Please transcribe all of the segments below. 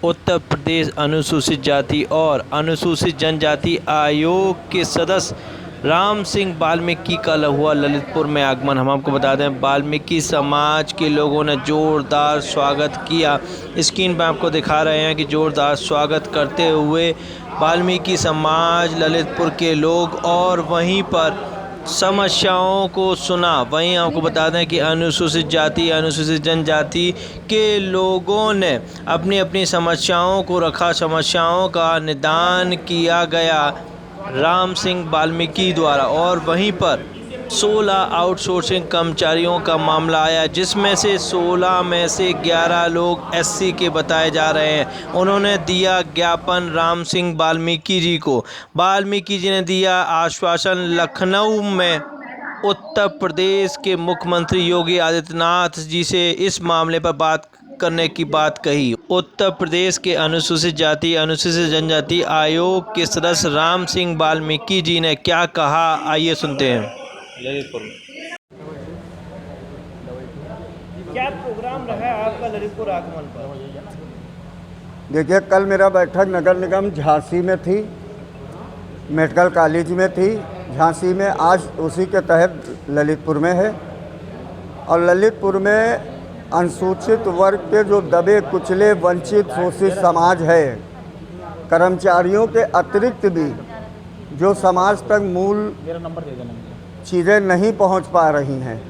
उत्तर प्रदेश अनुसूचित जाति और अनुसूचित जनजाति आयोग के सदस्य राम सिंह वाल्मीकि का हुआ ललितपुर में आगमन। हम आपको बता दें, वाल्मीकि समाज के लोगों ने जोरदार स्वागत किया। स्क्रीन पर आपको दिखा रहे हैं कि जोरदार स्वागत करते हुए वाल्मीकि समाज ललितपुर के लोग, और वहीं पर समस्याओं को सुना। वहीं आपको बता दें कि अनुसूचित जाति अनुसूचित जनजाति के लोगों ने अपनी अपनी समस्याओं को रखा, समस्याओं का निदान किया गया राम सिंह वाल्मीकि द्वारा। और वहीं पर 16 आउटसोर्सिंग कर्मचारियों का मामला आया, जिसमें से 16 में से 11 लोग एससी के बताए जा रहे हैं। उन्होंने दिया ज्ञापन राम सिंह वाल्मीकि जी को। वाल्मीकि जी ने दिया आश्वासन, लखनऊ में उत्तर प्रदेश के मुख्यमंत्री योगी आदित्यनाथ जी से इस मामले पर बात करने की बात कही। उत्तर प्रदेश के अनुसूचित जाति अनुसूचित जनजाति आयोग के सदस्य राम सिंह वाल्मीकि जी ने क्या कहा, आइए सुनते हैं। ललितपुर में क्या प्रोग्राम रहा है आपका ललितपुर आगमन पर? देखिए, कल मेरा बैठक नगर निगम झांसी में थी, मेडिकल कॉलेज में थी झांसी में, आज उसी के तहत ललितपुर में है। और ललितपुर में अनुसूचित वर्ग के जो दबे कुचले वंचित शोषित समाज है, कर्मचारियों के अतिरिक्त भी जो समाज तक मूल चीज़ें नहीं पहुंच पा रही हैं,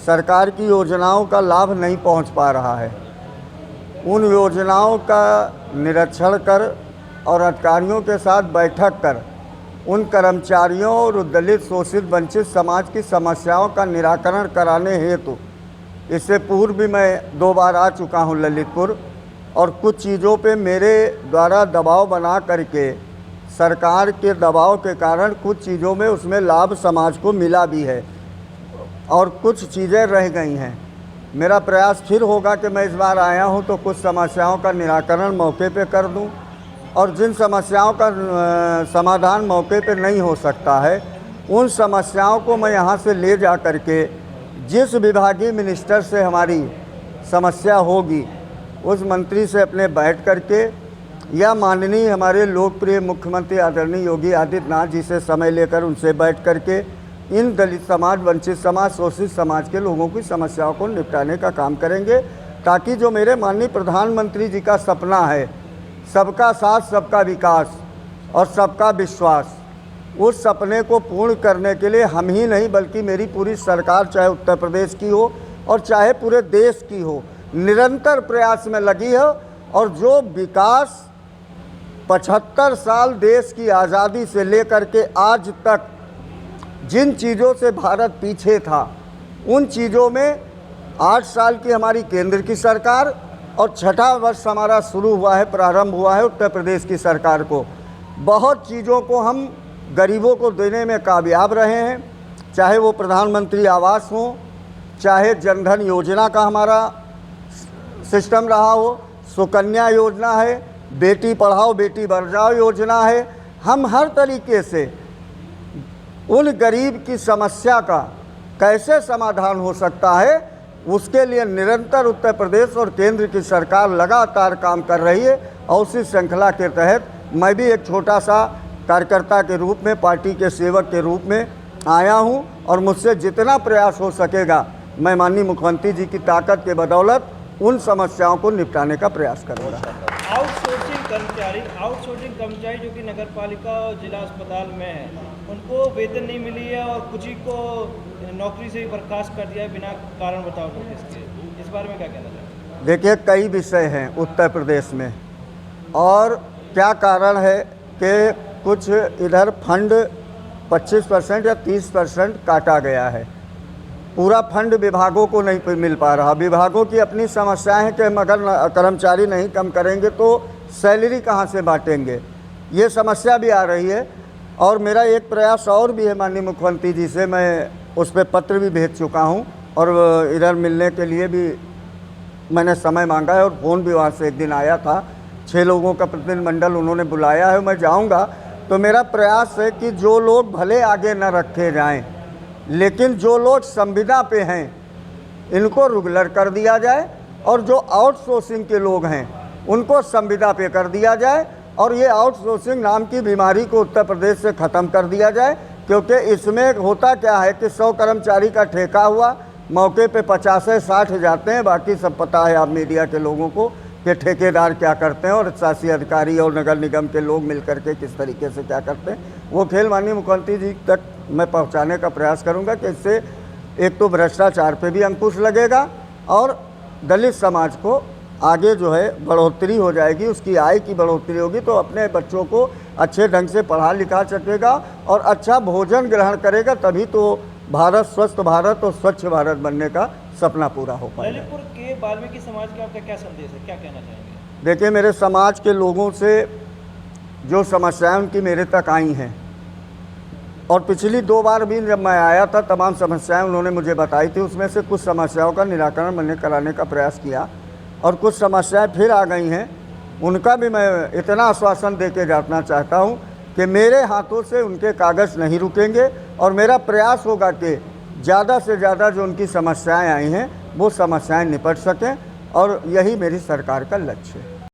सरकार की योजनाओं का लाभ नहीं पहुंच पा रहा है, उन योजनाओं का निरीक्षण कर और अधिकारियों के साथ बैठक कर उन कर्मचारियों और दलित शोषित वंचित समाज की समस्याओं का निराकरण कराने हेतु इससे पूर्व भी मैं 2 बार आ चुका हूं ललितपुर, और कुछ चीज़ों पे मेरे द्वारा दबाव बना करके सरकार के दबाव के कारण कुछ चीज़ों में उसमें लाभ समाज को मिला भी है और कुछ चीज़ें रह गई हैं। मेरा प्रयास फिर होगा कि मैं इस बार आया हूं तो कुछ समस्याओं का निराकरण मौके पे कर दूं, और जिन समस्याओं का समाधान मौके पे नहीं हो सकता है, उन समस्याओं को मैं यहां से ले जा करके जिस विभागीय मिनिस्टर से हमारी समस्या होगी उस मंत्री से अपने बैठ करके, या माननीय हमारे लोकप्रिय मुख्यमंत्री आदरणीय योगी आदित्यनाथ जी से समय लेकर उनसे बैठ करके इन दलित समाज, वंचित समाज, शोषित समाज के लोगों की समस्याओं को निपटाने का काम करेंगे, ताकि जो मेरे माननीय प्रधानमंत्री जी का सपना है, सबका साथ सबका विकास और सबका विश्वास, उस सपने को पूर्ण करने के लिए हम ही नहीं बल्कि मेरी पूरी सरकार, चाहे उत्तर प्रदेश की हो और चाहे पूरे देश की हो, निरंतर प्रयास में लगी है। और जो विकास 75 साल देश की आज़ादी से लेकर के आज तक जिन चीज़ों से भारत पीछे था, उन चीज़ों में 8 साल की हमारी केंद्र की सरकार और 6ठा वर्ष हमारा शुरू हुआ है, प्रारंभ हुआ है उत्तर प्रदेश की सरकार को। बहुत चीज़ों को हम गरीबों को देने में कामयाब रहे हैं, चाहे वो प्रधानमंत्री आवास हो, चाहे जनधन योजना का हमारा सिस्टम रहा हो, सुकन्या योजना है, बेटी पढ़ाओ बेटी बचाओ योजना है। हम हर तरीके से उन गरीब की समस्या का कैसे समाधान हो सकता है, उसके लिए निरंतर उत्तर प्रदेश और केंद्र की सरकार लगातार काम कर रही है। और उसी श्रृंखला के तहत मैं भी एक छोटा सा कार्यकर्ता के रूप में, पार्टी के सेवक के रूप में आया हूं, और मुझसे जितना प्रयास हो सकेगा मैं माननीय मुख्यमंत्री जी की ताकत के बदौलत उन समस्याओं को निपटाने का प्रयास करूँगा। आउटसोर्सिंग कर्मचारी जो कि नगर पालिका और जिला अस्पताल में है, उनको वेतन नहीं मिली है और कुछ ही को नौकरी से ही बर्खास्त कर दिया है बिना कारण बताओ नोटिस के। इस बारे में क्या कहना चाहते हैं? देखिए, कई विषय हैं उत्तर प्रदेश में, और क्या कारण है कि कुछ इधर फंड 25% या 30% काटा गया है, पूरा फंड विभागों को नहीं मिल पा रहा। विभागों की अपनी समस्या है कि हम अगर कर्मचारी नहीं कम करेंगे तो सैलरी कहाँ से बांटेंगे, ये समस्या भी आ रही है। और मेरा एक प्रयास और भी है माननीय मुख्यमंत्री जी से, मैं उस पर पत्र भी भेज चुका हूँ, और इधर मिलने के लिए भी मैंने समय मांगा है, और फ़ोन भी वहाँ से एक दिन आया था। 6 लोगों का प्रतिनिधिमंडल उन्होंने बुलाया है, मैं जाऊँगा। तो मेरा प्रयास है कि जो लोग भले आगे न रखे जाएं, लेकिन जो लोग संविदा पे हैं इनको रेगुलर कर दिया जाए, और जो आउटसोर्सिंग के लोग हैं उनको संविदा पे कर दिया जाए और ये आउटसोर्सिंग नाम की बीमारी को उत्तर प्रदेश से ख़त्म कर दिया जाए। क्योंकि इसमें होता क्या है कि 100 कर्मचारी का ठेका हुआ, मौके पे 50-60 जाते हैं। बाकी सब पता है आप मीडिया के लोगों को कि ठेकेदार क्या करते हैं और शासी अधिकारी और नगर निगम के लोग मिलकर के किस तरीके से क्या करते हैं। वो खेल माननीय मुख्यमंत्री जी तक मैं पहुंचाने का प्रयास करूंगा कि इससे एक तो भ्रष्टाचार पे भी अंकुश लगेगा और दलित समाज को आगे जो है बढ़ोतरी हो जाएगी, उसकी आय की बढ़ोतरी होगी तो अपने बच्चों को अच्छे ढंग से पढ़ा लिखा सकेगा और अच्छा भोजन ग्रहण करेगा, तभी तो भारत स्वस्थ भारत और स्वच्छ भारत बनने का सपना पूरा हो पाएगा। ललितपुर के वाल्मीकि समाज का आपका क्या संदेश है, क्या कहना चाहेंगे? देखिए, मेरे समाज के लोगों से जो समस्याएं उनकी मेरे तक आई हैं और पिछली 2 बार भी जब मैं आया था तमाम समस्याएं उन्होंने मुझे बताई थी। उसमें से कुछ समस्याओं का निराकरण मैंने कराने का प्रयास किया और कुछ समस्याएं फिर आ गई हैं। उनका भी मैं इतना आश्वासन दे के जाना चाहता हूं कि मेरे हाथों से उनके कागज़ नहीं रुकेंगे और मेरा प्रयास होगा कि ज़्यादा से ज़्यादा जो उनकी समस्याएं आई हैं वो समस्याएं निपट सकें और यही मेरी सरकार का लक्ष्य है।